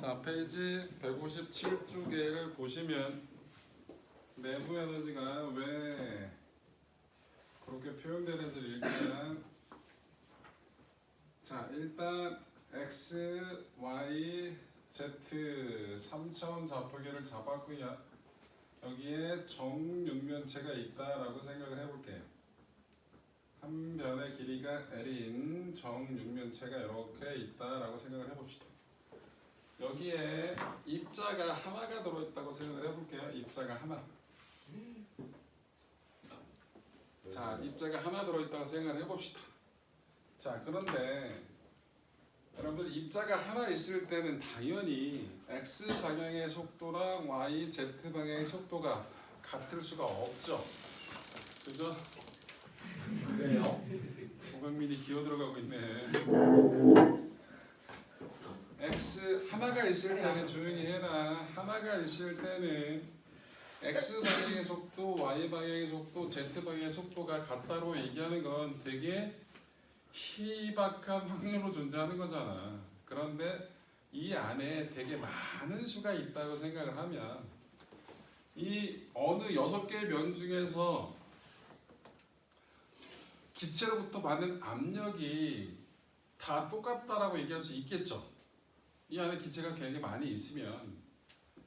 자, 페이지 157쪽을 보시면 내부 에너지가 왜 그렇게 표현되는지를 일단 x, y, z 3차원 좌표계를 잡았고요. 여기에 정육면체가 있다라고 생각을 해볼게요. 한 변의 길이가 L인 정육면체가 이렇게 있다라고 생각을 해봅시다. 여기에 입자가 하나가 들어있다고 생각을 해볼게요. 입자가 하나. 자, 입자가 하나 들어있다고 생각을 해봅시다. 자, 그런데 여러분들 입자가 하나 있을 때는 당연히 x 방향의 속도랑 y, z 방향의 속도가 같을 수가 없죠. 그죠? 그래요? 500mm 기어 들어가고 있네. x 하나가 있을 때는 조용히 해라. 하나가 있을 때는 x 방향의 속도, y 방향의 속도, z 방향의 속도가 같다로 얘기하는 건 되게 희박한 확률로 존재하는 거잖아. 그런데 이 안에 되게 많은 수가 있다고 생각을 하면 이 어느 6개의 면 중에서 기체로부터 받는 압력이 다 똑같다라고 얘기할 수 있겠죠. 이 안에 기체가 굉장히 많이 있으면,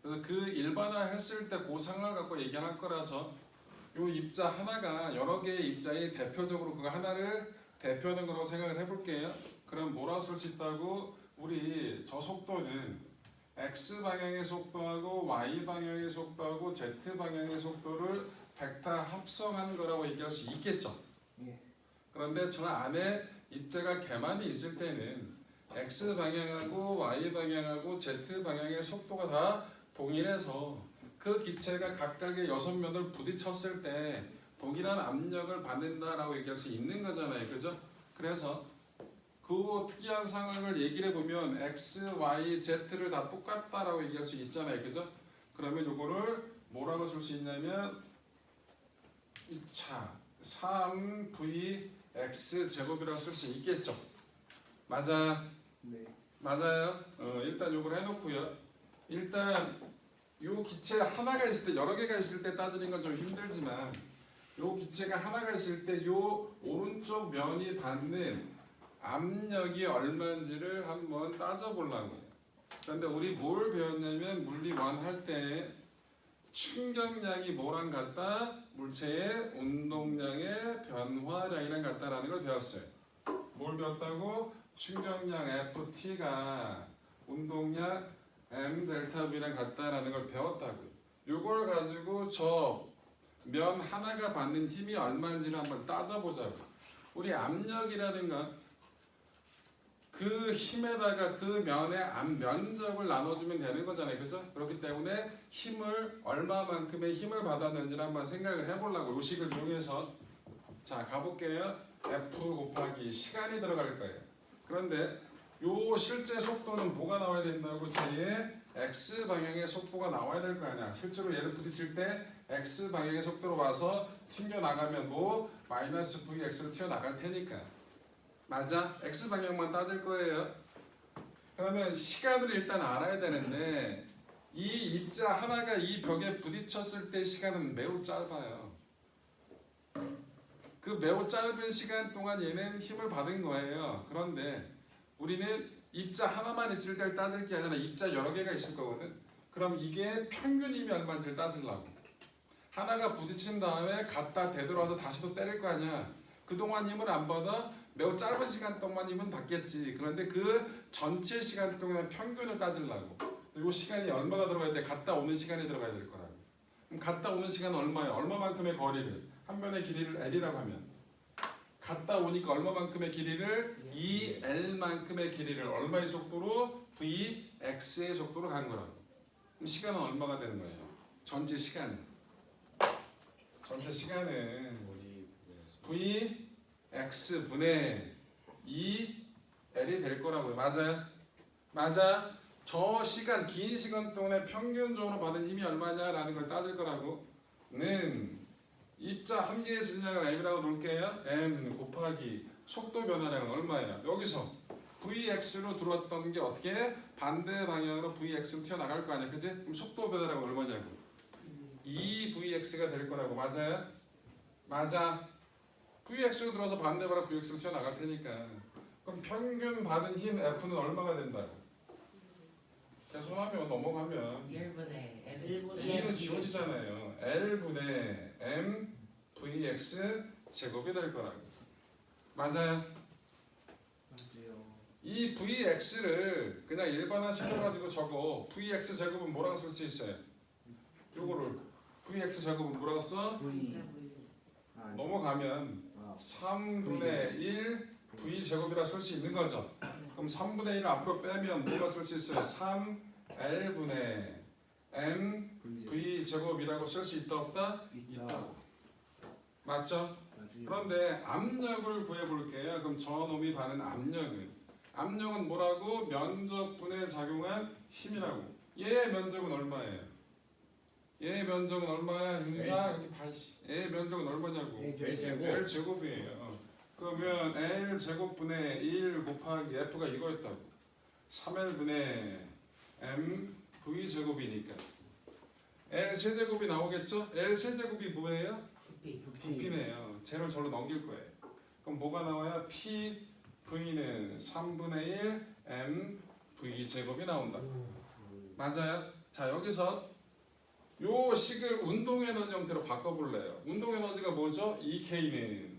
그래서 그 일반화했을 때 그 상황을 갖고 얘기할 거라서 이 입자 하나가 여러 개의 입자의 대표적으로 그거 하나를 대표하는 거라고 생각을 해볼게요. 그럼 뭐라고 쓸 수 있다고? 우리 저 속도는 x 방향의 속도하고 y 방향의 속도하고 z 방향의 속도를 벡터 합성한 거라고 얘기할 수 있겠죠. 예. 그런데 저 안에 입자가 개만이 있을 때는 x 방향하고 y 방향하고 z 방향의 속도가 다 동일해서 그 기체가 각각의 6면을 부딪혔을 때 동일한 압력을 받는다라고 얘기할 수 있는 거잖아요. 그죠? 그래서 그 특이한 상황을 얘기를 해보면 x, y, z를 다 똑같다라고 얘기할 수 있잖아요. 그죠? 그러면 이거를 뭐라고 쓸 수 있냐면 3v x 제곱이라고 쓸 수 있겠죠. 맞아. 네. 맞아요. 일단 요걸 해놓고요. 일단 요 기체 하나가 있을 때, 여러 개가 있을 때 따지는 건 좀 힘들지만 요 기체가 하나가 있을 때 요 오른쪽 면이 받는 압력이 얼마인지를 한번 따져보려고요. 그런데 우리 뭘 배웠냐면 물리 1 할 때 충격량이 뭐랑 같다? 물체의 운동량의 변화량이랑 같다라는 걸 배웠어요. 뭘 배웠다고? 충격량 FT가 운동량 M 델타 V랑 같다라는 걸 배웠다고요. 요걸 가지고 저 면 하나가 받는 힘이 얼마인지를 한번 따져보자고. 우리 압력이라는 건 그 힘에다가 그 면의 면적을 나눠주면 되는 거잖아요. 그죠? 그렇기 때문에 힘을 얼마만큼의 힘을 받았는지를 한번 생각을 해보려고 이 식을 이용해서 자 가볼게요. F 곱하기 시간이 들어갈 거예요. 그런데 요 실제 속도는 뭐가 나와야 된다고? 제 x 방향의 속도가 나와야 될 거 아니야. 실제로 얘를 부딪힐 때 x 방향의 속도로 와서 튕겨 나가면 뭐 마이너스 vx로 튀어 나갈 테니까. 맞아? x 방향만 따질 거예요. 그러면 시간을 일단 알아야 되는데 이 입자 하나가 이 벽에 부딪혔을 때 시간은 매우 짧아요. 그 매우 짧은 시간 동안 얘는 힘을 받은 거예요. 그런데 우리는 입자 하나만 있을 때를 따질 게 아니라 입자 여러 개가 있을 거거든. 그럼 이게 평균 힘이 얼마인지를 따지려고. 하나가 부딪힌 다음에 갖다 되돌아서 다시 또 때릴 거 아니야. 그동안 힘을 안 받아 매우 짧은 시간 동안 힘은 받겠지. 그런데 그 전체 시간 동안 평균을 따지려고. 이 시간이 얼마가 들어가야 돼? 갔다 오는 시간이 들어가야 될 거라고. 그럼 갔다 오는 시간은 얼마야? 얼마만큼의 거리를? 한 면의 길이를 L이라고 하면 갔다 오니까 얼마만큼의 길이를? 2L만큼의 길이를 얼마의 속도로? Vx의 속도로 간 거라고. 그럼 시간은 얼마가 되는 거예요? 전체 시간. 전체 시간은 Vx 분의 2L이 될 거라고요. 맞아요? 맞아? 저 시간, 긴 시간 동안에 평균적으로 받은 힘이 얼마냐라는 걸 따질 거라고. 는 입자 한 개의 질량을 m이라고 놓을게요. m 곱하기 속도 변화량은 얼마예요? 여기서 VX로 들어왔던 게 어떻게 반대 방향으로 VX로 튀어나갈 거 아니야, 그지? 그럼 속도 변화가 얼마냐고? 2VX가 될 거라고. 맞아요? 맞아. VX로 들어서 반대 방향 VX로 튀어나갈 테니까. 그럼 평균 받은 힘 F는 얼마가 된다고? 계속 하면 넘어가면 1분의 A는 지워지잖아요. L분의 M VX 제곱이 될 거라고. 맞아요? 맞아요. 이 VX를 그냥 일반화시켜가지고 적어. VX 제곱은 뭐라고 쓸 수 있어요? 요거를 VX 제곱은 뭐라고 써? V. 아, 넘어가면 3분의 1 V 제곱이라 쓸 수 있는 거죠. 그럼 3분의 1을 앞으로 빼면 뭐가 쓸 수 있어요? 3L분의 M V 제곱이라고 쓸 수 있다 없다? 있다고. 맞죠? 맞아요. 그런데 압력을 구해볼게요. 그럼 저놈이 받는 압력은 뭐라고? 면적분에 작용한 힘이라고. 얘의 면적은 얼마예요? 얘의 면적은 얼마야? 인자 이렇게 봐. 얘의 면적은 얼마냐고? L 제곱이에요. 그러면 L 제곱분의 1 곱하기 F가 이거였다고. 3L분의 M V 제곱이니까 L 세제곱이 나오겠죠? L 세제곱이 뭐예요? 부피네요. 쟤를 절로 넘길 거예요. 그럼 뭐가 나와요? P V는 3분의 1 M V 제곱이 나온다. 맞아요? 자, 여기서 요 식을 운동 에너지 형태로 바꿔볼래요. 운동 에너지가 뭐죠? EK는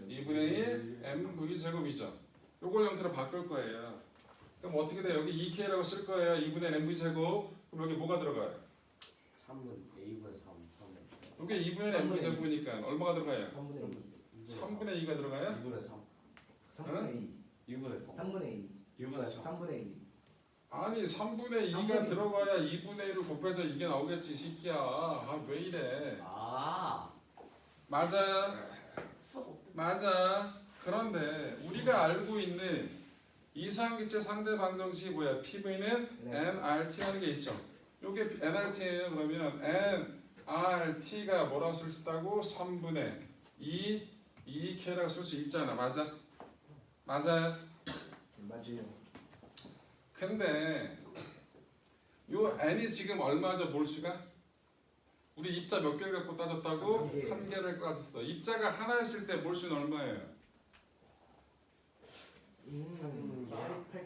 2분의 1 MV 제곱이죠. 요걸 형태로 바꿀 거예요. 그럼 어떻게 돼? 여기 EK라고 쓸 거예요. 2분의 MV 제곱. 그럼 여기 뭐가 들어가요? 3분 A분의 3 이게 2분의 MV 제곱이니까 얼마가 들어가요? 3분의 2가 들어가요? 2분의 3 3분의 2. 2분의 3 3분의 2. 2분의 3 3분의 2. 아니 3분의 2가 들어가야 2분의 1을 곱해서 이게 나오겠지, 이 새끼야. 아, 왜 이래? 아 맞아. 수업 맞아. 그런데 우리가 알고 있는 이상기체 상대 방정식이 뭐야? PV는 nRT라는 게 있죠. 요게 nRT예요. 그러면 nRT가 뭐라고 쓸 수 있다고? 3분의 2 2K라고 쓸 수 있잖아. 맞아? 맞아요. 맞아요. 근데 요 n이 지금 얼마죠? 몰수가? 우리 입자 몇 개를 갖고 따졌다고? 한 개. 한 개를 따졌어. 입자가 하나였을 때 몰수는 얼마예요?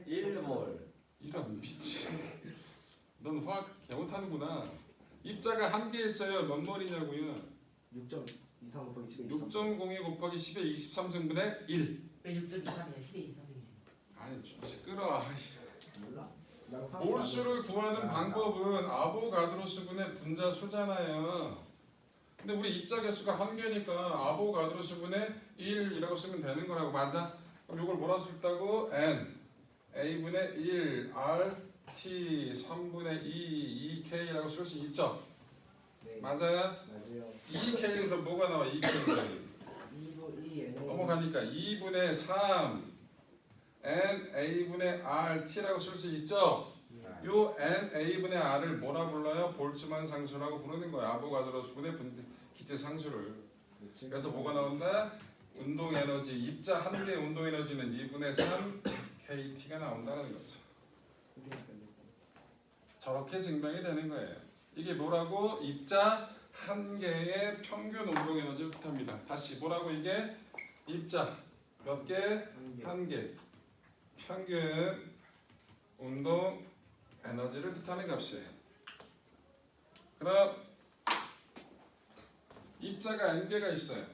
1몰 이런 미친. 넌 화학 개 못하는구나. 입자가 한 개 있어요. 몇 몰이냐고요? 6.23 곱하기 10에 6.02 곱하기 10의 23승분의 1. 왜 6.23이야 10의 23이지 아니 좀 시끄러. 아이씨. 몰라. 몰수를 구하는 방법은 아보가드로수분의 분자 수잖아요. 근데 우리 입자 개수가 한 개니까 아보가드로수분의 1이라고 쓰면 되는 거라고. 맞아? 그럼 이걸 뭐라 쓸 수 있다고? n a분의 1 r t 3분의 2 2k라고 쓸 수 있죠. 네. 맞아요? 맞아요. 2k는 그럼 뭐가 나와? 2k는 2N 넘어가니까 2분의 3 n a분의 r t라고 쓸 수 있죠. 요 n a분의 r을 뭐라 불러요? 볼츠만 상수라고 부르는 거야. 아보가드로 수분의 기체 상수를. 그래서 뭐가 나온다? 운동 에너지, 입자 한 개의 운동 에너지는 2분의 3 kT가 나온다는 거죠. 저렇게 증명이 되는 거예요. 이게 뭐라고? 입자 한 개의 평균 운동 에너지를 뜻합니다. 다시 뭐라고 이게? 입자 몇 개? 한 개. 평균 운동 에너지를 뜻하는 값이에요. 그럼 입자가 n개가 있어요.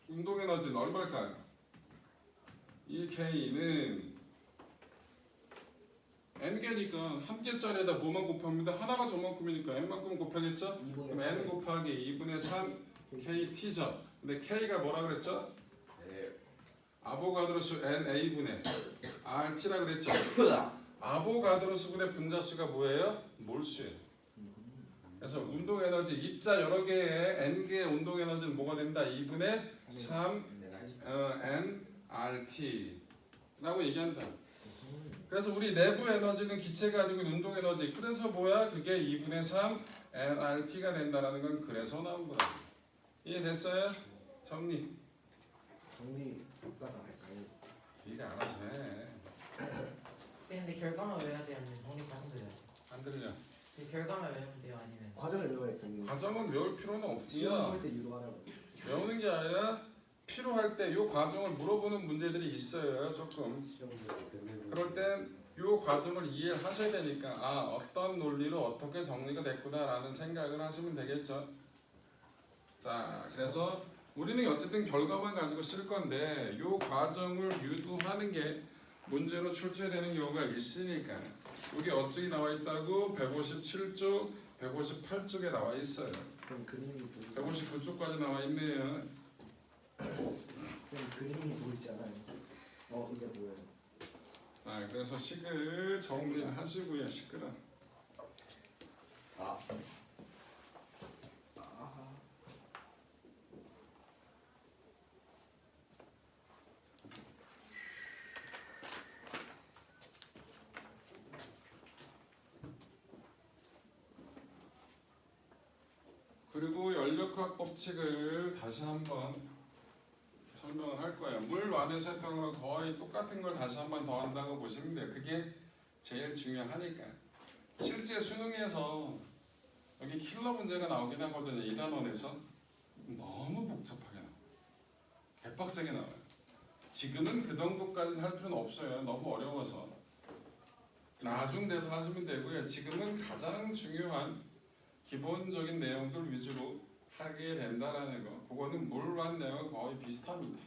운동 에너지는 얼마일까요? 이 K는 n개니까 한 개짜리에다 뭐만 곱합니다. 하나가 저만큼이니까 n만큼 곱하겠죠? 그럼 n 곱하기 2분의 3 KT죠. 근데 K가 뭐라 그랬죠? 아보가드로수 NA분의 RT라 그랬죠. 아보가드로수분의 분자수가 뭐예요? 몰수예요. 그래서 운동 에너지 입자 여러 개의 n개의 운동 에너지는 뭐가 된다? 2분의 3 nRT라고 얘기한다. 그래서 우리 내부 에너지는 기체가 가지고 있는 운동 에너지. 그래서 뭐야? 그게 2분의 3 nRT가 된다라는 건 그래서 나온 거라고. 이해됐어요? 정리. 정리 이따가 할까요? 네가 알아서 해. 근데 결과만 외워야 돼요? 아니면 정리 과정도 외워야 돼요? 안 들려. 결과만 외우면 돼요? 아니면 과정을 외워야지. 이거. 과정은 외울 필요는 시험 없고요. 볼 때 유도하라고. 외우는 게 아니라 필요할 때 이 과정을 물어보는 문제들이 있어요. 조금. 시험 보면 그럴 땐 이 과정을 이해하셔야 되니까 아 어떤 논리로 어떻게 정리가 됐구나라는 생각을 하시면 되겠죠. 자 그래서 우리는 어쨌든 결과만 가지고 쓸 건데 이 과정을 유도하는 게 문제로 출제되는 경우가 있으니까 여기 어쪽이 나와 있다고 157쪽, 158쪽에 나와 있어요. 그럼 그림이 보이고. 159쪽까지 나와 있네요. 그럼 그림이 보이잖아요. 이제 보여요. 자 그래서 식을 정리하시고요. 시끄러. 아 아하. 그리고 연력학 법칙을 다시 한번 설명을 할 거예요. 물 완에서 했던 거랑 거의 똑같은 걸 다시 한번 더 한다고 보시면 돼요. 그게 제일 중요하니까. 실제 수능에서 여기 킬러 문제가 나오긴 하거든요. 2단원에서 너무 복잡하게 나와요. 개빡세게 나와요. 지금은 그 정도까지는 할 필요는 없어요. 너무 어려워서. 나중 돼서 하시면 되고요. 지금은 가장 중요한 기본적인 내용들 위주로 하게 된다라는 거. 그거는 물완 내용은 거의 비슷합니다.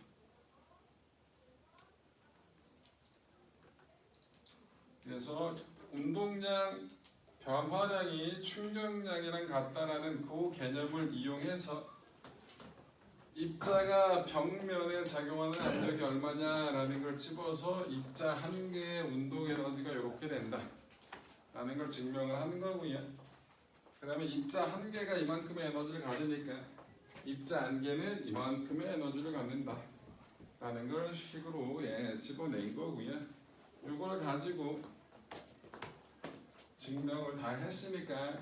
그래서 운동량, 변화량이 충격량이랑 같다라는 그 개념을 이용해서 입자가 벽면에 작용하는 압력이 얼마냐라는 걸 집어서 입자 한 개의 운동 에너지가 이렇게 된다라는 걸 증명을 하는 거고요. 그 다음에 입자 한 개가 이만큼의 에너지를 가지니까 입자 한 개는 이만큼의 에너지를 갖는다 라는 걸 식으로 집어낸 거고요. 이걸 가지고 증명을 다 했으니까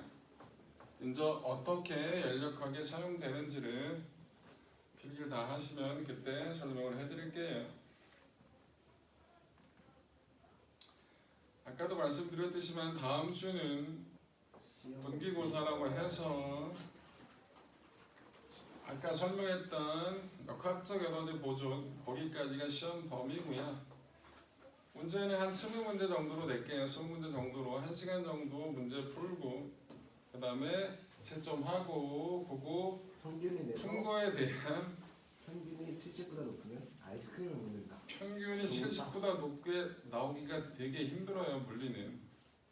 이제 어떻게 연력하게 사용되는지를 필기를 다 하시면 그때 설명을 해드릴게요. 아까도 말씀드렸듯이만 다음 주는 분기고사라고 해서 아까 설명했던 역학적 에너지 보존 거기까지가 시험 범위고요. 문제는 한 20문제 정도로 낼게요. 20문제 정도로 1시간 정도 문제 풀고 그 다음에 채점하고 그거 평균이 내서 통과에 대한 평균이 70보다 높으면 아이스크림을 먹는다. 평균이 70보다 높게 나오기가 되게 힘들어요. 물리는.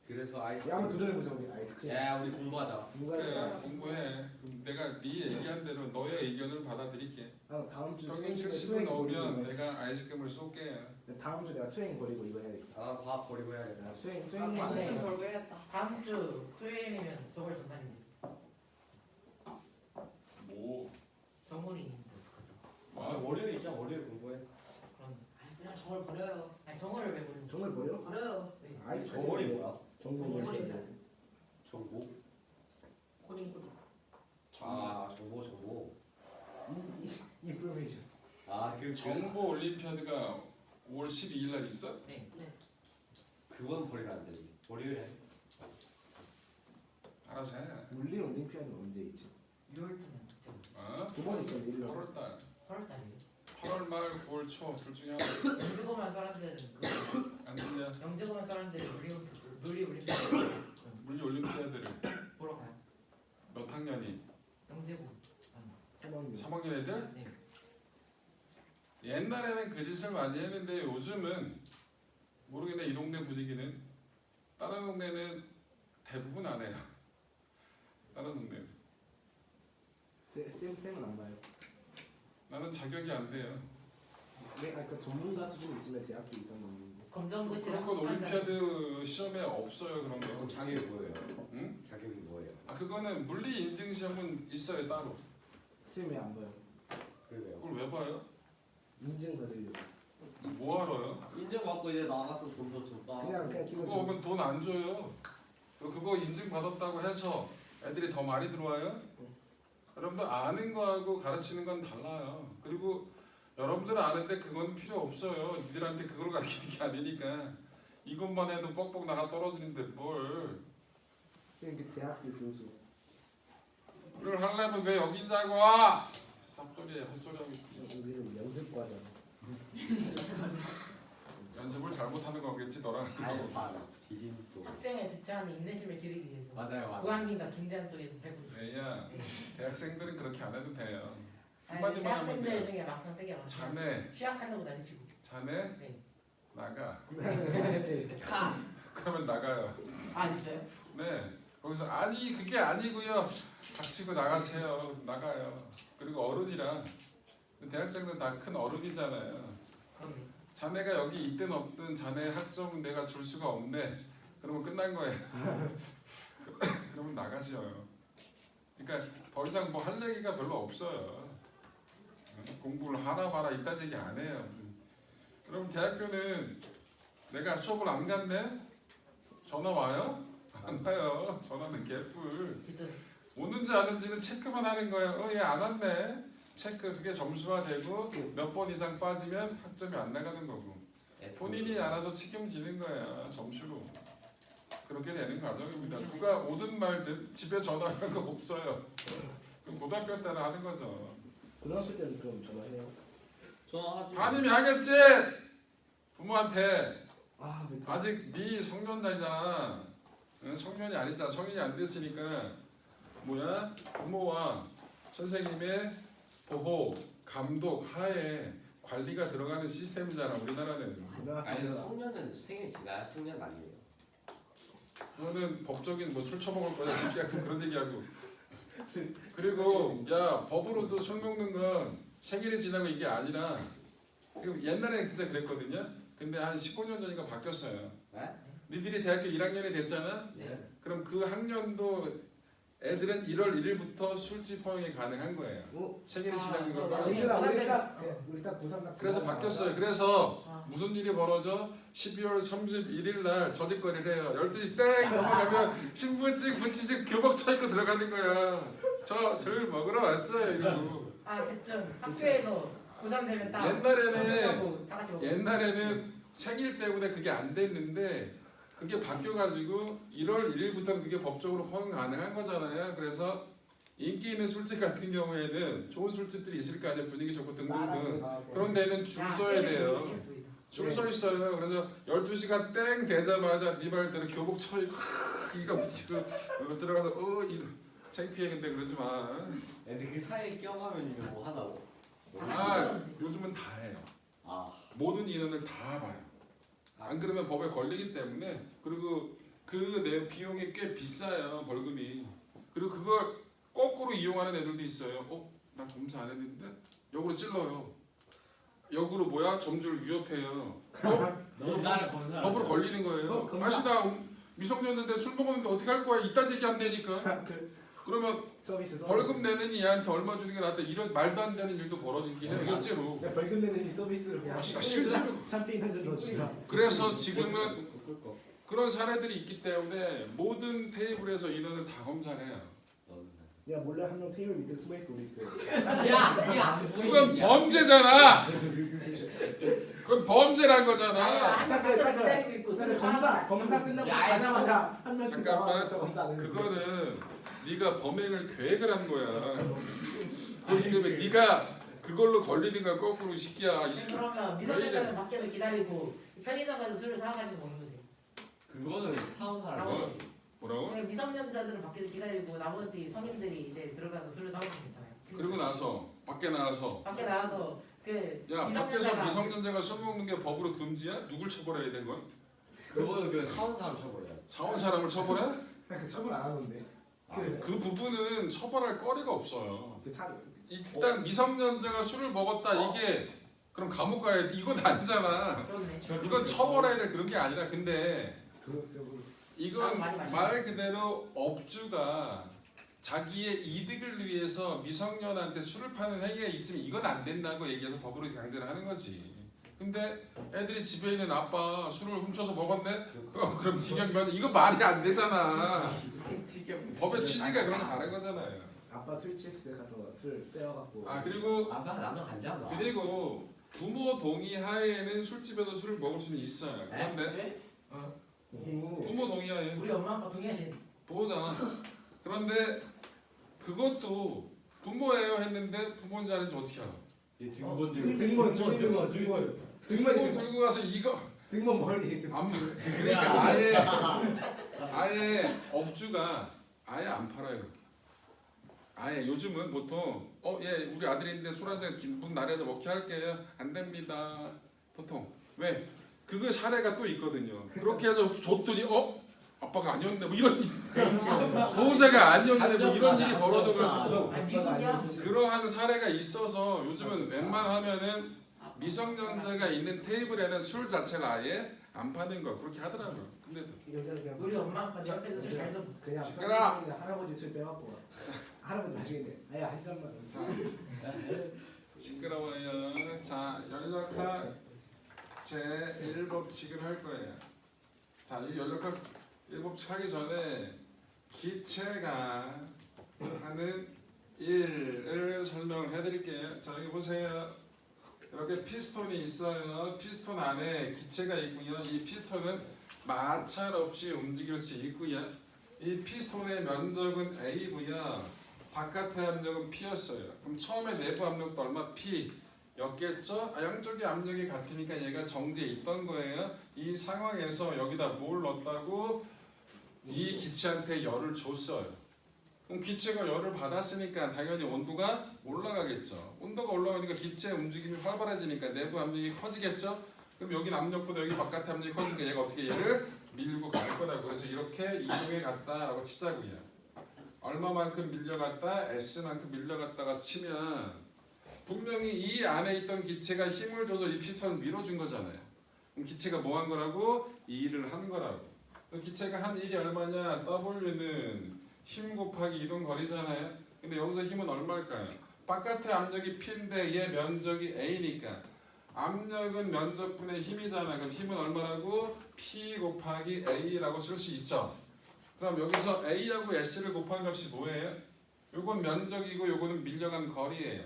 그래서 아이스. 야, 한번 도전해보자 우리 아이스크림. 야 우리 공부하자. 누가 그래 할까? 공부해. 그럼 내가 네 얘기한 대로 너의 의견을 받아들일게. 다음 주 평균 수행 70을 넣으면 버리고 내가 아이스크림을 쏠게. 다음 주 내가 수행 버리고 이거 해야겠다. 아 과학 버리고 해야겠다. 나 수행 아, 방금 해. 걸고 해야겠다. 다음 주 토요일이면 저걸 전달인데. 뭐? 정문이 있는데 어떡하죠? 뭐? 월요일 있잖아. 월요일 공부해. 그럼 그냥 저걸 버려요. 아니 정어를 왜 모르는 정말 버려? 버려요. 네. 아이스크림 정월이 뭐야? 정보 정월입니다. 정보? 코딩 코딩. 아 정보. 인포메이션. 아그 정보 올림피아드가 5월 12일 날 있어? 네. 그건 버리면 안 되지. 월요일에. 알아서 해. 물리 올림피아드는 언제 있지? 6월쯤에 그쵸? 어? 두 번 있잖아. 1년. 8월 달. 8월달이에요. 8월 말, 9월 초 둘 중에 하나. 영재고만 사람들은 그거 안 들려? 영재고만 사람들은 물리 올림피아드 물리 올림피아드를 보러 가요. 몇 학년이? 영재고. 3학년. 3학년 애들? 네. 옛날에는 그 짓을 많이 했는데 요즘은 모르겠네. 이 동네 분위기는 다른 동네는 대부분 안 해요. 다른 동네는 쌤은 안 봐요. 나는 자격이 안 돼요. 네, 그 전문가 수준 있으면 대학교 이상 넘는 거. 검정고시랑 그런 건 올림피아드 시험에 없어요. 그런 그럼 거. 자격이 뭐예요? 응? 자격이 뭐예요? 아 그거는 물리 인증 시험은 있어요 따로. 쌤이 안 봐요. 그래요. 그걸 왜 봐요? 인증 받으려고. 뭐 하러요? 인정받고 이제 나가서 돈도 좀 따. 그냥 그거 키워줘. 오면 돈 안 줘요. 그거 인증 받았다고 해서 애들이 더 많이 들어와요? 여러분들 아는 거하고 가르치는 건 달라요. 그리고 여러분들은 아는데 그건 필요 없어요. 니들한테 그걸 가르치는 게 아니니까. 이것만 해도 뻑뻑 나가 떨어지는데 뭘. 이게 대학교 교수. 그걸 하려면 왜 여기 있다고 와? 쌉소리에 헛소리하고 있어. 우리는 연습과정. 연습을 잘못하는 거겠지 너랑. 알바 디진또. 학생의 대처하는 인내심을 기르기 위해서 맞아요. 고학민과 김대한 속에서 살고 있어요. 애야 대학생들은 그렇게 안 해도 돼요. 아니, 한마디만 하면 대학생들 돼요. 중에 막상 되게 많아요. 자네 휴학한다고 다니시고. 자네 네. 나가. 가. 그러면 나가요. 아 진짜요? 네. 거기서 아니 그게 아니고요. 닥치고 나가세요. 나가요. 그리고 어른이라 대학생들 다 큰 어른이잖아요. 그럼요. 자네가 여기 있든 없든 자네 학점은 내가 줄 수가 없네. 그러면 끝난 거예요. 그러면 나가시어요. 그러니까 더 이상 뭐 할 얘기가 별로 없어요. 공부를 하나 봐라 이딴 얘기 안 해요. 여러분 대학교는 내가 수업을 안 갔네? 전화 와요? 안 와요. 전화는 개뿔. 그죠? 오는지 안 오는지는 체크만 하는 거예요. 얘 안 왔네. 체크 그게 점수화되고 몇 번 이상 빠지면 학점이 안 나가는 거고 본인이 알아서 책임지는 거야 점수로. 그렇게 되는 과정입니다. 누가 오든 말든 집에 전화하는 거 없어요. 그럼 고등학교 때는 하는 거죠. 고등학교 때는 그럼 전화해요. 전화하지. 담임이 하겠지. 부모한테 아, 왜 아직 네 성년자잖아. 응? 성년이 아니잖아. 성인이 안 됐으니까 뭐야? 부모와 선생님의 보호, 감독 하에 관리가 들어가는 시스템이잖아. 우리나라는. 아니 성년은 생일 지나야 성년 아니에요. 그거는 법적인 뭐 술 처먹을 거냐 새끼하고 그런 얘기하고. 그리고 야 법으로도 술 먹는 건 생일이 지나고 이게 아니라 옛날에 진짜 그랬거든요. 근데 한 15년 전인가 바뀌었어요. 네? 니들이 대학교 1학년이 됐잖아. 네. 그럼 그 학년도 애들은 1월 1일부터 술집 허용이 가능한 거예요. 어? 생일이 아, 지나는 걸 저- 따라서. 우리 딱 고3 딱. 그래서 바뀌었어요. 그래서 아, 무슨 일이 벌어져? 12월 31일 날 저짓거리를 해요. 12시 땡 넘어가면 신분증, 부치증 교복 쳐입고 들어가는 거야. 저 술 먹으러 왔어요. 이거. 아 그쯤 학교에서 고3 되면 딱 옛날에는 다 같이 먹고. 옛날에는 생일 때문에 그게 안 됐는데 그게 바뀌어가지고 1월 1일부터는 그게 법적으로 허용 가능한 거잖아요. 그래서 인기 있는 술집 같은 경우에는 좋은 술집들이 있을 거 아니에요. 분위기 좋고 등등등. 그런 데는 줄 야, 서야 세게 돼요. 보이지, 보이지. 줄 서 있어요. 그래서 12시가 땡 되자마자 네 말대로 교복 쳐입고 이거 붙이고 들어가서 이거 창피해. 근데 그러지 마. 근데 그 사이에 껴가면 이거 뭐 하다고? 아 요즘은 다 해요. 아. 모든 인원을 다 봐요. 안 그러면 법에 걸리기 때문에. 그리고 그 내 비용이 꽤 비싸요. 벌금이. 그리고 그걸 거꾸로 이용하는 애들도 있어요. 나 검사 안 했는데 역으로 찔러요. 역으로 뭐야? 점주를 위협해요. 너 나를 검사. 법으로 걸리는 거예요. 검사. 아씨 나 미성년인데 술 먹었는데 어떻게 할 거야? 이딴 얘기 안 되니까. 그러면 서비스. 벌금 내느니 얘한테 얼마 주는 게 낫다. 이런 말도 안 되는 일도 벌어지게 해요. 실제로. 야, 벌금 내는 이 서비스를 그냥. 아, 실제로. 샴페인 한 잔 넣어주자. 그래서 지금은 그런 사례들이 있기 때문에 모든 테이블에서 인원을 다 검사를 해요. 야, 몰래 한 명 테이블 밑에 숨어 있고 우리 그. 야, 그건 범죄잖아. 그건 범죄란 거잖아. 한 명도 기다리고 있고 근데 술을 검사 끝나고 야, 가자마자 한 명씩 잠깐만. 나와. 저 검사 안 했는데. 그거는 네가 범행을 계획을 한 거야. 그렇기 때문에 네가 그걸로 걸리든가 거꾸로 시키야. 이 새끼. 그러면 미성년자는 밖에서 기다리고 편의점 가서 술을 사가지고 먹는 거지. 그거는 사온 사람. 뭐? 뭐라고? 그러니까 미성년자들은 밖에서 기다리고 나머지 성인들이 이제 들어가서 술을 사먹으면 괜찮아요. 그리고 나서 밖에 나와서 밖에 나와서 그 야 밖에서 미성년자가 미성년자가 술 먹는 게 법으로 금지야? 누굴 처벌해야 된 거야? 그거는 그 사온 사람 처벌이야. 사온 사람을 처벌해? 그 처벌 안 하던데. 그 부분은 처벌할 거리가 없어요. 그 사. 일단 미성년자가 술을 먹었다 이게 그럼 감옥 가야 돼. 이건 아니잖아. 그렇네. 이건 처벌해야 될 그런 게 아니라 근데 그 이건 많이 마셔. 말 그대로 업주가 자기의 이득을 위해서 미성년한테 술을 파는 행위가 있으면 이건 안 된다고 얘기해서 법으로 강제를 하는 거지. 근데 애들이 집에 있는 아빠 술을 훔쳐서 먹었네? 그럼 징역면 이거 말이 안 되잖아. 법의 취지가 그런 거 다른 거잖아요. 아빠 술 취했을 때 가서 술 떼어갖고. 아 그리고 아빠가 남자 간지한다. 그리고 부모 동의 하에는 술집에서 술을 먹을 수는 있어요. 그런데 네? 오. 부모 동의 하에 우리 엄마 아빠 동의하신. 보잖아. 그런데 그것도 부모예요 했는데 부모인지 아닌지 어떻게 알아? 얘 등본 등본 등본 등본 들고 가서 이거 등본 머리 이렇게 안 붙이고. 그러니까 아예 업주가 아예 안 팔아요. 그렇게. 아예 요즘은 보통 예 우리 아들인데 술 한잔 분 날에서 먹게 할게요. 안 됩니다. 보통 왜? 그거 사례가 또 있거든요. 그렇게 해서 줬더니 아빠가 아니었네 뭐 이런 보호자가 아니었네 뭐 이런 일이 벌어져가지고 아, 미국이야? 그러한 사례가 있어서 요즘은 웬만하면은 미성년자가 있는 테이블에는 술 자체를 아예 안 파는 거 그렇게 하더라고요. 근데 우리 엄마 아빠 내 옆에서 술 잘 좀. 그냥 시끄러. 할아버지 술 빼갖고 할아버지 마시겠네. 아예 한 잔만. 자 시끄러워요. 자 연락학 제 1법칙을 할 거예요. 자 이 연락학 1법칙 하기 전에 기체가 하는 일을 설명을 해드릴게요. 자 여기 보세요. 이렇게 피스톤이 있어요. 피스톤 안에 기체가 있고요. 이 피스톤은 마찰 없이 움직일 수 있고요. 이 피스톤의 면적은 A고요. 바깥의 압력은 P였어요. 그럼 처음에 내부 압력도 얼마? P였겠죠? 양쪽의 압력이 같으니까 얘가 정지해 있던 거예요. 이 상황에서 여기다 뭘 넣었다고? 이 기체한테 열을 줬어요. 그럼 기체가 열을 받았으니까 당연히 온도가 올라가겠죠. 온도가 올라가니까 기체의 움직임이 활발해지니까 내부 압력이 커지겠죠. 그럼 여기 압력보다 여기 바깥의 압력이 커지니까 얘가 어떻게 얘를 밀고 갈 거라고. 그래서 이렇게 이동해 갔다라고 치자고요. 얼마만큼 밀려갔다? S만큼 밀려갔다가 치면 분명히 이 안에 있던 기체가 힘을 줘서 이 피스톤을 밀어준 거잖아요. 그럼 기체가 뭐 한 거라고? 이 일을 한 거라고. 그럼 기체가 한 일이 얼마냐? W는 힘 곱하기 이동 거리잖아요. 근데 여기서 힘은 얼마일까요? 바깥의 압력이 P인데 얘 면적이 A니까 압력은 면적분의 힘이잖아. 그럼 힘은 얼마라고? P 곱하기 A라고 쓸 수 있죠. 그럼 여기서 A하고 S를 곱한 값이 뭐예요? 요건 면적이고 요거는 밀려간 거리예요.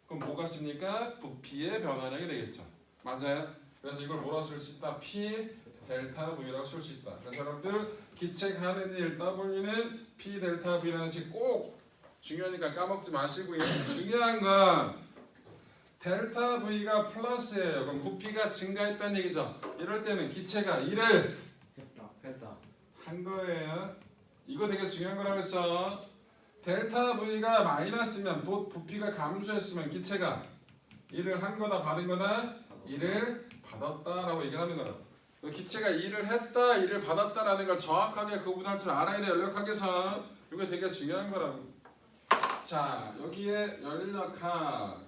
그럼 뭐가 쓰니까? 부피의 변화량이 되겠죠. 맞아요? 그래서 이걸 뭐라 쓸 수 있다? P 델타 V라고 쓸 수 있다. 그래서 여러분들 기체가 하는 일 W는 P 델타 V라는 식 꼭 중요하니까 까먹지 마시고요. 중요한 건 델타 V가 플러스예요. 그럼 부피가 증가했다는 얘기죠. 이럴 때는 기체가 일을 했다. 한 거예요. 이거 되게 중요한 거라고 했어. 델타 V가 마이너스면 또 부피가 감소했으면 기체가 일을 한 거다 받은 거다? 일을 받았다라고 얘기를 하는 거라고. 기체가 일을 했다, 일을 받았다라는 걸 정확하게 구분할 줄 알아야 돼. 연력학에서 이게 되게 중요한 거라고. 자 여기에 연력학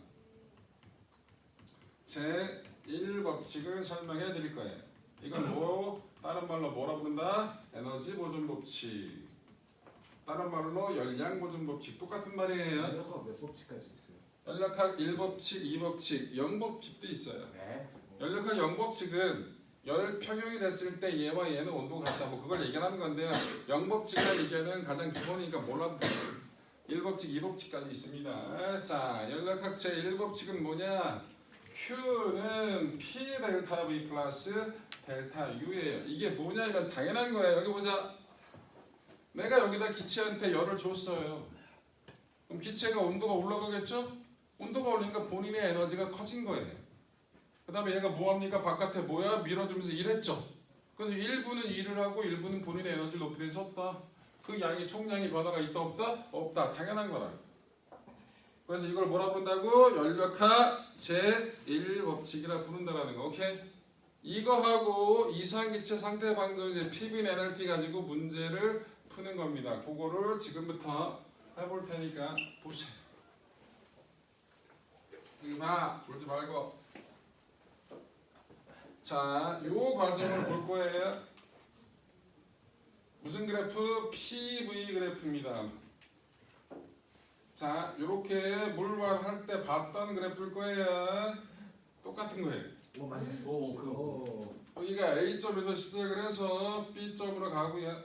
제 1법칙을 설명해 드릴 거예요. 이건 뭐 다른 말로 뭐라 부른다? 에너지 보존 법칙. 다른 말로 열량 보존 법칙. 똑같은 말이에요. 연락학 몇 법칙까지 있어요? 연력학 1법칙, 2법칙, 0법칙도 있어요. 네. 연력학 0법칙은 열 평형이 됐을 때 얘와 얘는 온도가 같다. 뭐 그걸 얘기하는 건데요. 0법칙과 얘기는 가장 기본이니까 몰라도 돼요. 1법칙, 2법칙까지 있습니다. 자, 연력학 제 1법칙은 뭐냐? Q는 P 델타 V 플러스 델타 U예요. 이게 뭐냐면 당연한 거예요. 여기 보자. 내가 여기다 기체한테 열을 줬어요. 그럼 기체가 온도가 올라가겠죠? 온도가 올리니까 본인의 에너지가 커진 거예요. 그 다음에 얘가 뭐합니까? 바깥에 뭐야? 밀어주면서 일했죠. 그래서 일부는 일을 하고 일부는 본인의 에너지를 높이는 수 없다. 그 양이 총량이 변화가 있다 없다? 없다. 당연한 거라. 그래서 이걸 뭐라 부른다고? 연력학 제1법칙이라 부른다라는 거. 오케이? 이거하고 이상기체 상태 방정제 PV NRT 가지고 문제를 푸는 겁니다. 그거를 지금부터 해볼 테니까 보세요. 봐. 졸지 말고. 자, 요 과정을 볼 거예요. 무슨 그래프? PV 그래프입니다. 자, 요렇게 물활할 때 봤던 그래프일 거예요. 똑같은 거예요. 오 많이 했어. 오, 그거. 여기가 A점에서 시작을 해서 B점으로 가고요.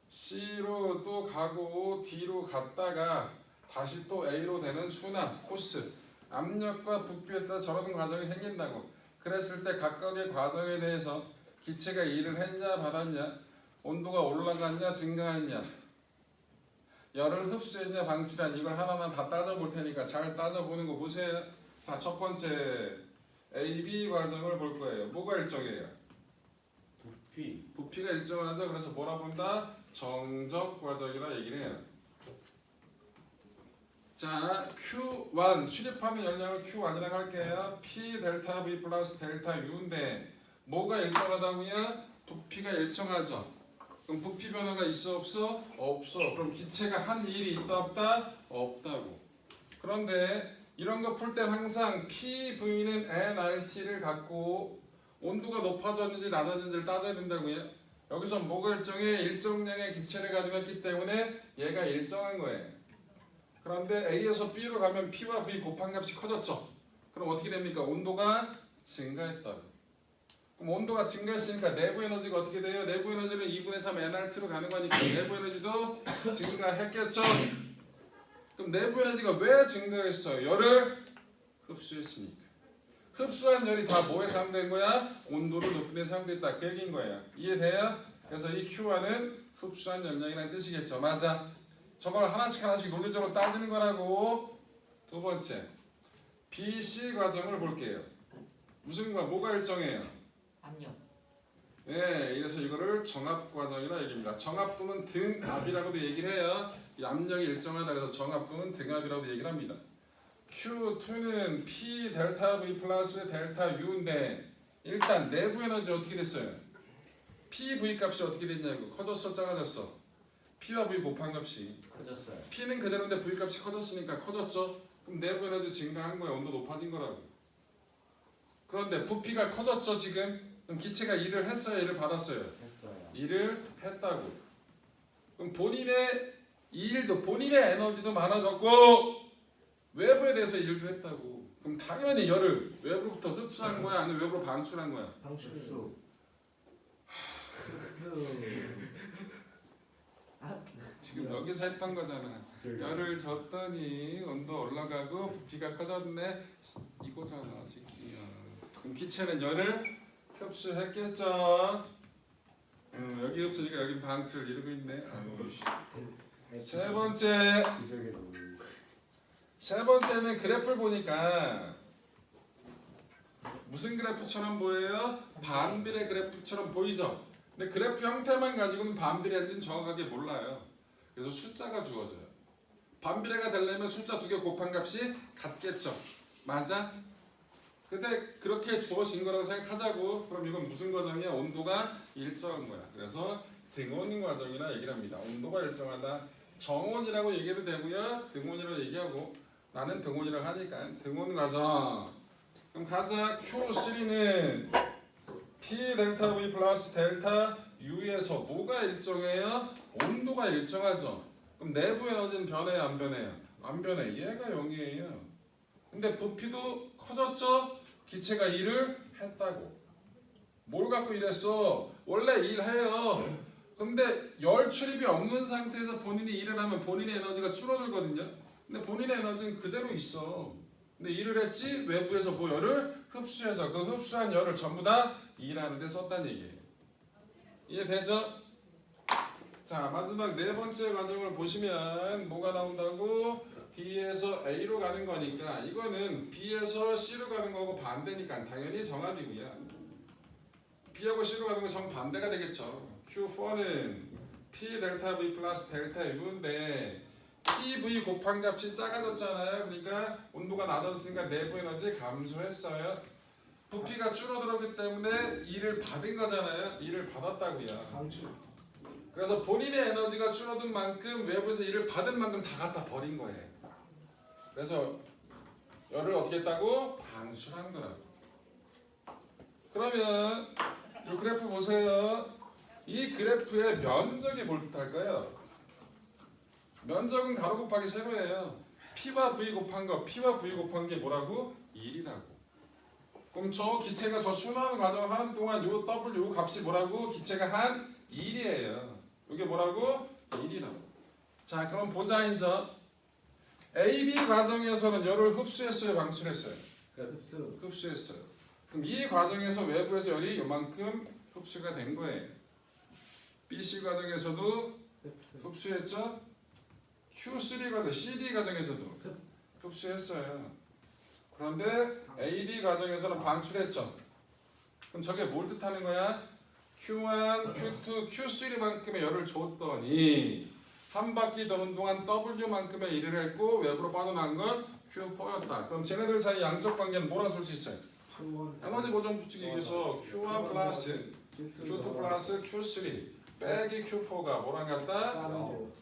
C로 또 가고 D로 갔다가 다시 또 A로 되는 순환, 호스, 압력과 부피에서 저런 과정이 생긴다고. 그랬을 때 각각의 과정에 대해서 기체가 일을 했냐 받았냐, 온도가 올라갔냐 증가했냐, 열을 흡수했냐 방출했냐, 이걸 하나만 다 따져볼 테니까 잘 따져보는 거 보세요. 자, 첫 번째 AB 과정을 볼 거예요. 뭐가 일정해요? 부피. 부피가 일정하죠. 그래서 뭐라 본다? 정적 과정이라 얘기를 해요. 자, Q1 출입하는 열량을 Q1이라고 할게요. P 델타 V 플러스 델타 U인데 뭐가 일정하다고요? 부피가 일정하죠. 그럼 부피 변화가 있어 없어? 없어. 그럼 기체가 한 일이 있다 없다? 없다고. 그런데 이런 거 풀 때 항상 PV는 nRT를 갖고 온도가 높아졌는지 낮아졌는지를 따져야 된다고요. 여기서 뭐가 일정해? 일정량의 기체를 가지고 있기 때문에 얘가 일정한 거예요. 그런데 A에서 B로 가면 P와 V 곱한 값이 커졌죠. 그럼 어떻게 됩니까? 온도가 증가했다고. 그럼 온도가 증가했으니까 내부 에너지가 어떻게 돼요? 내부 에너지는 2분의 3 nRT로 가는 거니까 내부 에너지도 증가했겠죠. 그럼 내부 에너지가 왜 증가했어요? 열을 흡수했으니까. 흡수한 열이 다 뭐에 사용된 거야? 온도를 높이는 데 사용됐다. 그 얘기인 거예요. 이해돼요? 그래서 이 Q1은 흡수한 열량이라는 뜻이겠죠. 맞아. 저걸 하나씩 논리적으로 따지는 거라고. 두 번째, BC 과정을 볼게요. 무슨 과 뭐가 일정해요? 압력. 네, 그래서 이거를 정압 과정이라 얘기합니다. 정압 또는 등압이라고도 얘기를 해요. 이 압력이 일정하다 그래서 정압 또는 등압이라고 얘기를 합니다. Q2는 P 델타 V 플러스 델타 U인데 일단 내부 에너지 어떻게 됐어요? PV 값이 어떻게 됐냐고. 커졌어 작아졌어? P와 V 곱한 값이 커졌어요. P는 그대로인데 V 값이 커졌으니까 커졌죠? 그럼 내부 에너지 증가한 거야. 온도 높아진 거라고. 그런데 부피가 커졌죠 지금? 그럼 기체가 일을 했어요? 일을 받았어요? 했어요. 일을 했다고. 그럼 본인의 일도 본인의 에너지도 많아졌고 외부에 대해서 일도 했다고. 그럼 당연히 열을 외부로부터 흡수한 거야? 아니면 외부로 방출한 거야? 방출. 흡수. 지금 여기서 했던 거잖아. 열을 줬더니 온도 올라가고 부피가 커졌네. 이거잖아 지금이야. 그럼 기체는 열을 흡수했겠죠. 여기 흡수니까 여기 방출을 이루고 있네. 세 번째는 그래프를 보니까 무슨 그래프처럼 보여요? 반비례 그래프처럼 보이죠? 근데 그래프 형태만 가지고는 반비례인지는 정확하게 몰라요. 그래서 숫자가 주어져요. 반비례가 되려면 숫자 두 개 곱한 값이 같겠죠. 맞아? 근데 그렇게 주어진 거라고 생각하자고. 그럼 이건 무슨 과정이야? 온도가 일정한 거야. 그래서 등온 과정이라 얘기를 합니다. 온도가 일정하다. 정온이라고 얘기해도 되고요. 등온이라고 얘기하고 나는 등온이라고 하니까 등온 과정. 그럼 가자. Q3는 P 델타 V 플러스 델타 U에서 뭐가 일정해요? 온도가 일정하죠. 그럼 내부 에너지는 변해요? 안 변해요? 안 변해. 얘가 0이에요. 근데 부피도 커졌죠? 기체가 일을 했다고. 뭘 갖고 일했어? 원래 일해요. 근데 열 출입이 없는 상태에서 본인이 일을 하면 본인의 에너지가 줄어들거든요. 근데 본인의 에너지는 그대로 있어. 근데 일을 했지 외부에서 뭐 열을 흡수해서 그 흡수한 열을 전부 다 일하는 데 썼다는 얘기예요. 이해되죠? 자, 마지막 네 번째 과정을 보시면 뭐가 나온다고? B에서 A로 가는 거니까 이거는 B에서 C로 가는 거고 반대니까 당연히 정압이고요. B하고 C로 가는 건 정반대가 되겠죠. Q4는 P 델타 V 플러스 델타 U인데 PV 곱한 값이 작아졌잖아요. 그러니까 온도가 낮아졌으니까 내부 에너지 감소했어요. 부피가 줄어들었기 때문에 일을 받은 거잖아요. 일을 받았다고요. 방출. 그래서 본인의 에너지가 줄어든 만큼 외부에서 일을 받은 만큼 다 갖다 버린 거예요. 그래서 열을 어떻게 했다고? 방출한 거라고. 그러면 이 그래프 보세요. 이 그래프의 면적이 뭘 뜻할까요? 면적은 가로 곱하기 세로예요. P와 V 곱한 거, P와 V 곱한 게 뭐라고? 1이라고. 그럼 저 기체가 저 순환 과정을 하는 동안 요 W 값이 뭐라고? 기체가 한 1이에요. 이게 뭐라고? 1이라고. 자, 그럼 보자 이제. AB 과정에서는 열을 흡수했어요, 방출했어요? 흡수. 흡수했어요. 그럼 이 과정에서 외부에서 열이 요만큼 흡수가 된 거예요. BC 과정에서도 흡수했죠? Q3 과정, CD 과정에서도 흡수했어요. 그런데 AD 과정에서는 방출했죠. 그럼 저게 뭘 뜻하는 거야? Q1, Q2, Q3만큼의 열을 줬더니 한 바퀴 도는 동안 W만큼의 일을 했고 외부로 빠져나간 건 Q4였다. 그럼 쟤네들 사이 양적 관계는 뭐라 쓸 수 있어요? Q1 에너지 보존 법칙에 의해서 Q1 플러스 Q2 플러스 Q3 빼기 Q4가 뭐랑 같다?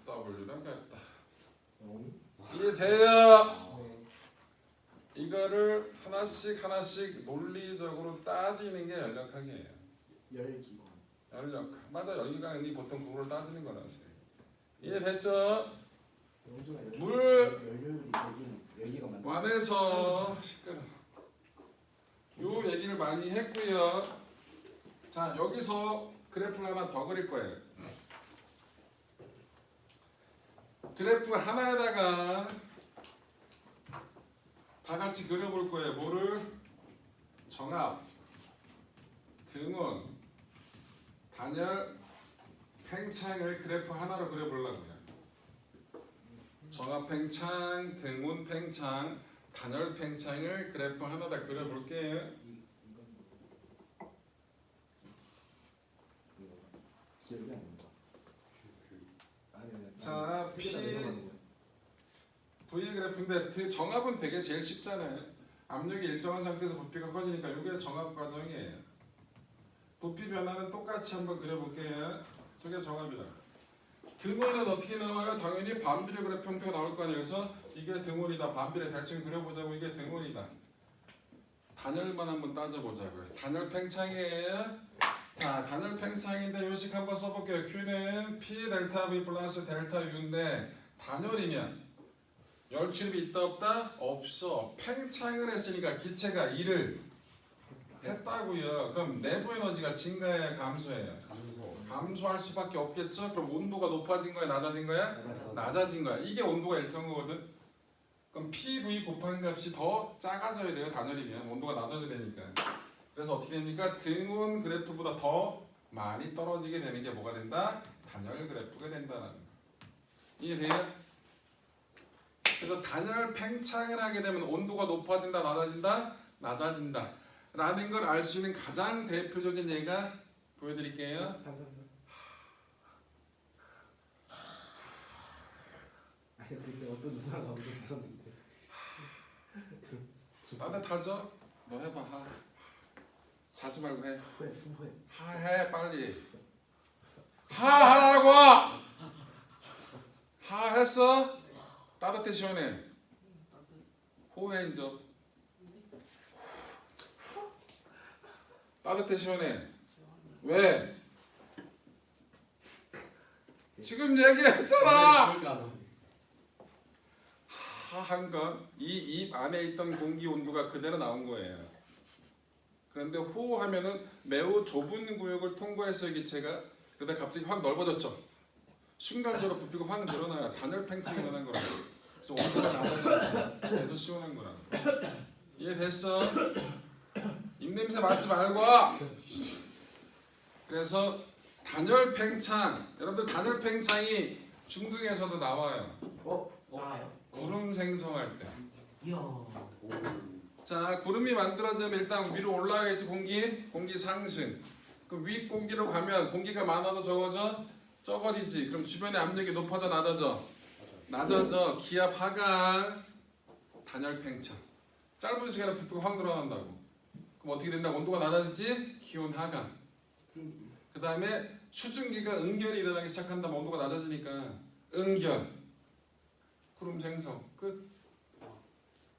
W랑 같다. 이해돼요? 네. 이거를 하나씩 논리적으로 따지는 게 연력학이에요. 열기관. 연력학. 맞아, 열기관이 보통 그걸 따지는 거라서. 이해됐죠? 물. 열율이 열기가 많아. 완에서 시끄러. 요 얘기를 많이 했고요. 자, 여기서 그래프를 하나 더 그릴 거예요. 그래프 하나에다가 다 같이 그려볼 거예요. 뭐를? 정합, 등원, 단열, 팽창을 그래프 하나로 그려보려고요. 정합 팽창, 등운 팽창, 단열 팽창을 그래프 하나다 그려볼게요. 기억이 안 난다. 자, V 그래프인데 그 정합은 되게 제일 쉽잖아요. 압력이 일정한 상태에서 부피가 커지니까 이게 정합 과정이에요. 부피 변화는 똑같이 한번 그려볼게요. 저게 정합이다. 등원은 어떻게 나와요? 당연히 반비례 그래프 형태가 나올 거 아니에요. 그래서 이게 등원이다. 반비례 대충 그려보자고. 이게 등원이다. 단열만 한번 따져보자고요. 단열 팽창이에요. 자, 단열 팽창인데 요식 한번 써볼게요. Q는 P 델타 V 플러스 델타 U인데 단열이면 열 출입이 있다 없다? 없어. 팽창을 했으니까 기체가 일을 했다고요. 그럼 내부 에너지가 증가해야 감소해요? 감소할 수밖에 없겠죠. 그럼 온도가 높아진 거야, 낮아진 거야? 낮아진 거야. 이게 온도가 일정한 거거든. 그럼 PV 곱한 값이 더 작아져야 돼요. 단열이면 온도가 낮아져야 되니까. 그래서 어떻게 됩니까? 등운 그래프보다 더 많이 떨어지게 되는 게 뭐가 된다? 단열 그래프가 된다는 거. 이해돼요? 그래서 단열 팽창을 하게 되면 온도가 높아진다, 낮아진다, 낮아진다 라는 걸 알 수 있는 가장 대표적인 예가 보여드릴게요. 아니 그때 어떤 누나가 엄청 있었는데. 따뜻하죠? 너 해봐. 하. 자지 말고 해. 후회. 하해 빨리. 하라고. 하했어? 따뜻해 시원해? 호해 이제. 따뜻해 시원해? 왜? 지금 얘기했잖아. 하한 건 이 입 안에 있던 공기 온도가 그대로 나온 거예요. 그런데 호하면은 매우 좁은 구역을 통과했어요 기체가. 그러다 갑자기 확 넓어졌죠. 순간적으로 부피가 확 늘어나요. 단열 팽창이 일어난 거라고. 그래서 온도가 낮아졌어요. 그래서 시원한 거라고. 이해됐어? 입냄새 맡지 말고. 그래서 단열 팽창, 여러분들 단열 팽창이 중등에서도 나와요. 나와요. 구름 생성할 때. 이야. 자, 구름이 만들어지면 일단 위로 올라가겠지. 공기 상승. 그럼 위 공기로 가면 공기가 많아도 적어져? 적어지지. 그럼 주변의 압력이 높아져, 낮아져? 낮아져. 기압 하강, 단열 팽창. 짧은 시간에 부피가 확 늘어난다고. 그럼 어떻게 된다? 온도가 낮아지지? 기온 하강. 그 다음에 수증기가 응결이 일어나기 시작한다면 온도가 낮아지니까 응결, 구름 생성. 끝.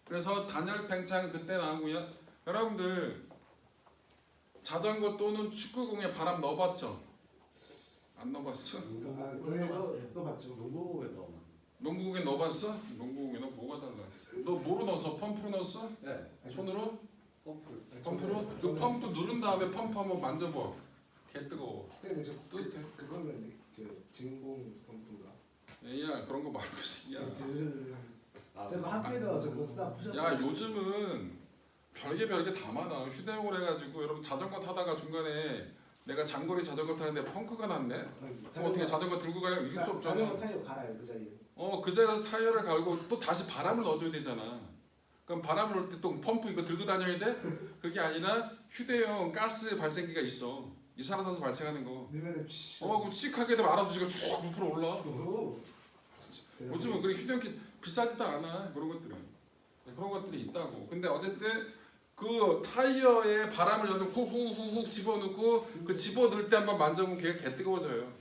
그래서 단열 팽창 그때 나오고요. 여러분들 자전거 또는 축구공에 바람 넣어봤죠? 안 넣어봤어? 또 봤죠. 농구에서 농구공에 넣어봤어? 농구공에 너 뭐가 달라? 너 뭐로 넣었어? 펌프로 넣었어? 네 손으로? 펌프 펌프로? 그 펌프 누른 다음에 펌프 한번 만져봐. 개 뜨거워. 쌤, 저 뜨뜻해. 그거는 그 진공 펌프가. 야 그런 거 말고 야. 제가 학교에서 저 그거 쓰다 부셨어요. 야 요즘은 별게 다 많아. 휴대용을 해가지고 여러분 자전거 타다가 중간에 내가 장거리 자전거 타는데 펑크가 났네. 그럼 어떻게 자전거 들고 가요? 이길 수 없잖아. 자전거 타이어 갈아요 그 자리에. 그 자리에서 타이어를 갈고 또 다시 바람을 넣어줘야 되잖아. 그럼 바람을 넣을 때 또 펌프 이거 들고 다녀야 돼? 그게 아니라 휴대용 가스 발생기가 있어. 이산화탄소 발생하는 거. 넣으면은 그럼 칙하게 되면 알아서 지금 쭉 부풀어 올라. 요즘은 그래 휴대용 키 비싸지도 않아 그런 것들은. 그런 것들이 있다고. 근데 어쨌든 그 타이어에 바람을 넣고 훅 집어넣고 그 집어넣을 때 한번 만져보면 걔가 개 뜨거워져요.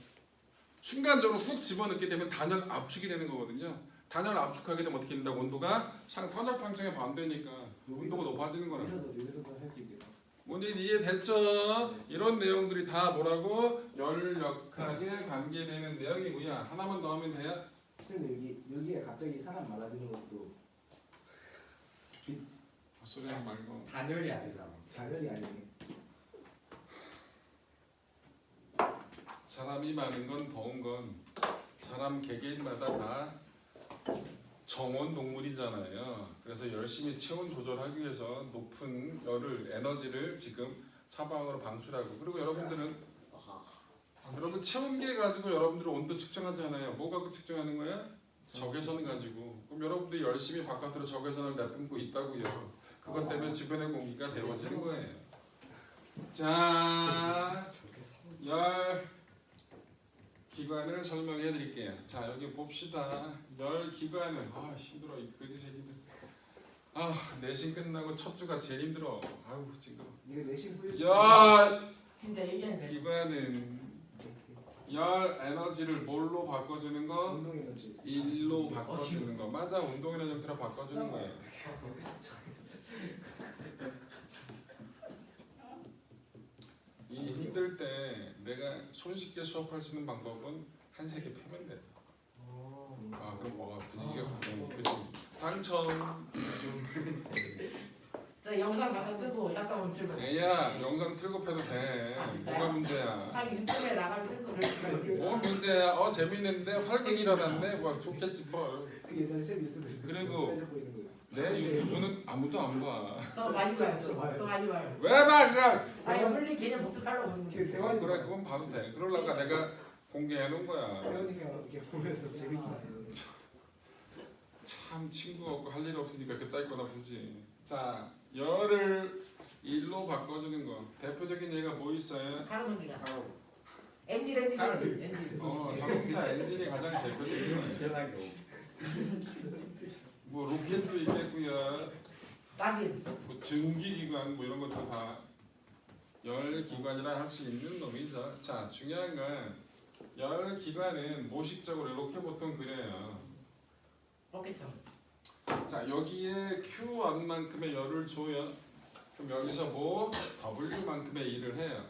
순간적으로 훅 집어넣게 되면 단열 압축이 되는 거거든요. 단열 압축하게 되면 어떻게 된다고 온도가 선열 방정에 반대니까 온도가 높아지는 거라고. 여기서도 할 수 있겠다. 뭔지 이해됐죠? 이런 내용들이 다 뭐라고? 열역학에 관계되는 내용이고요. 하나만 더 하면 돼요. 근데 여기에 갑자기 사람 많아지는 것도 소리 하지 말고. 단열이 아니잖아. 당연히 아니네. 사람이 많은 건 더운 건 사람 개개인마다 다 정원 동물이잖아요. 그래서 열심히 체온 조절하기 위해서 높은 열을 에너지를 지금 사방으로 방출하고 그리고 여러분들은 여러분 체온계 가지고 여러분들은 온도 측정하잖아요. 뭐 갖고 측정하는 거야? 적외선 가지고. 그럼 여러분들이 열심히 바깥으로 적외선을 내뿜고 있다고요. 그것 때문에 주변의 공기가 데워지는 거예요. 자, 열 기관을 설명해 드릴게요. 자, 여기 봅시다. 열 기관은 힘들어 이 거지 새끼들. 내신 끝나고 첫 주가 제일 힘들어. 아유 지금. 이거 내신 후에. 진짜 얘기하네. 기관은 열 에너지를 뭘로 바꿔주는 거? 운동 에너지. 일로 바꿔주는 거. 맞아, 운동 에너지 형태로 바꿔주는 거예요. 이 힘들 때 내가 손쉽게 수업할 수 있는 방법은 한 세 개 펴면 돼. 그럼 뭐가 분위기가 그지? 당첨. 저 영상 잠깐 끄고 잠깐 멈추고. 애야 영상 틀고 패도 돼. 뭐가 문제야? 한 유튜브에 나가면 끄고 뭐 문제야? 재밌는데 활갱 일어났네. 뭐 좋겠지 뭘. 그 옛날에 쌤 유튜브에 그리고 세져 보이는 거예요. 내 유튜브는 아무도 안 봐. 저 많이 봐요. 저 많이 봐요. 왜 봐? 그냥. 아니 물리 개념 복습하려고 보는 그 거예요. 대화 그래 그건 봐도 돼. 그러려가 내가 공개해 놓은 거야. 대원이가 이렇게 보면서 재밌긴 하네요. 참 친구가 없고 할 일이 없으니까 그따위 거나 보지. 자, 열을 일로 바꿔주는 거. 대표적인 예가 뭐 있어요? 가로등기가. 바로 엔진. 자동차 엔진이 가장 대표적인 거예요. 세상에. 뭐 로켓도 있겠고요. 나빈. 뭐 증기기관 뭐 이런 것도 다 열기관이라 할 수 있는 놈이죠. 자, 중요한 건 열기관은 모식적으로 이렇게 보통 그려요. 먹겠죠. 자, 여기에 Q1만큼의 열을 줘요. 그럼 여기서 뭐 W만큼의 일을 해요.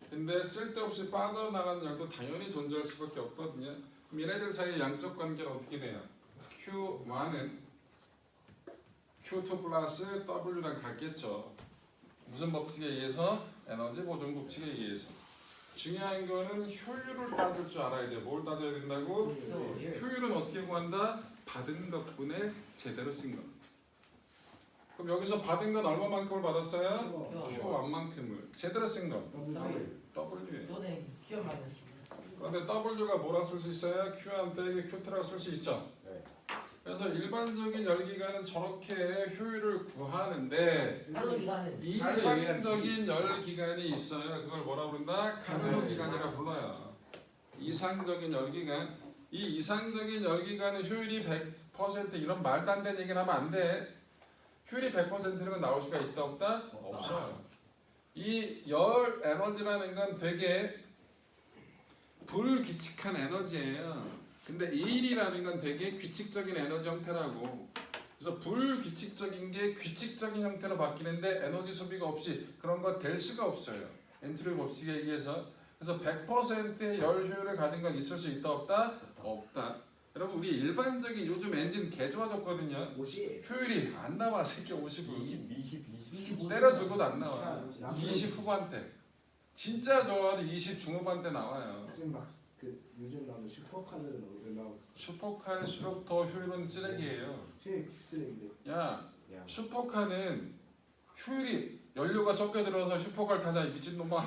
근데 쓸데없이 빠져나간 열도 당연히 존재할 수밖에 없거든요. 그럼 얘네들 사이의 양적 관계는 어떻게 돼요? Q1은 Q2 플러스 W랑 같겠죠. 무슨 법칙에 의해서? 에너지 보존 법칙에 의해서. 중요한 거는 효율을 따질 줄 알아야 돼요. 뭘 따져야 된다고? 효율은 어떻게 구한다? 받은 것분에 제대로 쓴 것. 그럼 여기서 받은 건 얼마만큼을 받았어요? Q1만큼을. 제대로 쓴 것. W에. 너네 기억 많이 했지. 그런데 W가 뭐라 쓸 수 있어요? Q1 빼기 Q2라고 쓸 수 있죠. 네. 그래서 일반적인 열기관은 저렇게 효율을 구하는데 가로등기가는 이상적인 열기관이 있어요. 그걸 뭐라 부른다? 카르노기관이라 불러요. 이상적인 열기관. 이 이상적인 열기관은 효율이 100% 이런 말도 안 되는 얘기를 하면 안 돼. 효율이 100%는 나올 수가 있다 없다? 없어요. 이 열 에너지라는 건 되게 불규칙한 에너지예요. 근데 일이라는 건 되게 규칙적인 에너지 형태라고. 그래서 불규칙적인 게 규칙적인 형태로 바뀌는데 에너지 소비가 없이 그런 거 될 수가 없어요. 엔트로피 법칙에 의해서. 그래서 100%의 열 효율을 가진 건 있을 수 있다 없다? 없다. 여러분 우리 일반적인 요즘 엔진 개 좋아졌거든요. 50. 효율이 안 나와 새끼 50은. 20. 때려 죽어도 안 나와. 20 후반대. 진짜 좋아도 20 중후반대 나와요. 무슨 막그 그 요즘 나오는 슈퍼카들은 얼마 슈퍼카일수록 더 효율은 쓰레기예요. 제일 쓰레기인데. 야, 야. 슈퍼카는 효율이 연료가 적게 들어서 슈퍼카를 타냐 이 미친놈아.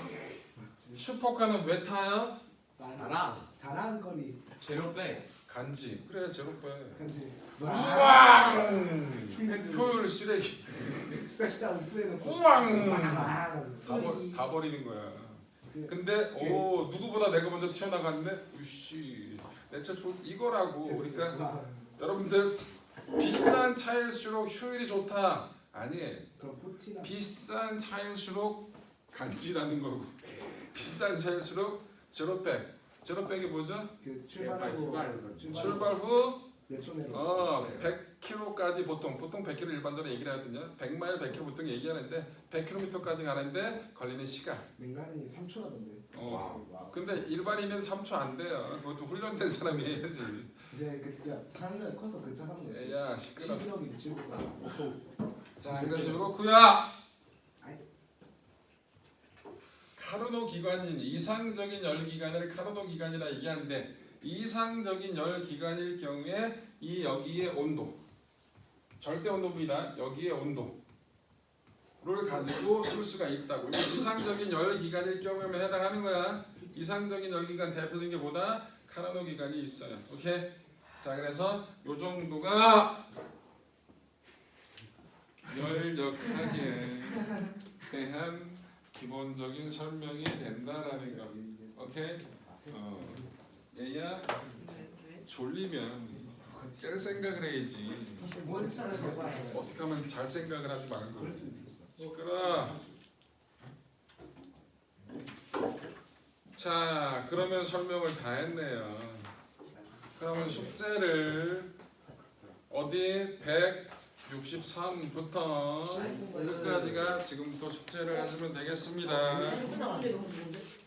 슈퍼카는 왜 타요? 나랑 자랑거리. 제로백. 간지. 그래 제로백. 근데 우왕! 순간적으로 효율 쓰레기. 싹다 뿌려놓고. 우왕! 다 버리는 거야. 그 근데 오 누구보다 내가 먼저 튀어나갔네. 우씨 내차 이거라고. 그러니까 여러분들 비싼 차일수록 효율이 좋다. 아니에요. 그럼 푸티나 비싼 차일수록 간지라는 거고 비싼 차일수록 제로백. 제로백이 뭐죠? 그 출발, 출발하고 출발 후 몇 초 내로 100km까지 보통 100km 일반적으로 얘기를 하거든요. 100마일 100km 보통 얘기하는데 100km까지 가는데 걸리는 시간. 맹간이 3초라던데. 어. 근데 일반인은 3초 안 돼요. 그것도 훈련된 사람이 해야지. 이제 그니까 한살 커서 그 차 산 거예요. 야 시끄러. 11억이 치고 자 그래서 그렇고요. 카르노 기관인 이상적인 열 기관을 카르노 기관이라 얘기하는데 이상적인 열 기관일 경우에 이 여기에 온도 절대 온도입니다. 여기에 온도를 가지고 쓸 수가 있다고. 이게 이상적인 열 기관일 경우에만 해당하는 거야. 이상적인 열 기관 대표적인 게 뭐다? 카르노 기관이 있어요. 오케이. 자 그래서 요 정도가 열 역학에 대한 기본적인 설명이 된다라는 거. 오케이. 얘야 졸리면 깰 생각을 해야지. 몬스터를 먹어야 어떻게 하면 잘 생각을 하지 말고. 그럴 수 있어. 그래. 자 그러면 설명을 다 했네요. 그러면 숙제를 어디 163부터 끝까지가 지금부터 숙제를 하시면 되겠습니다. 근데 너무 좋은데?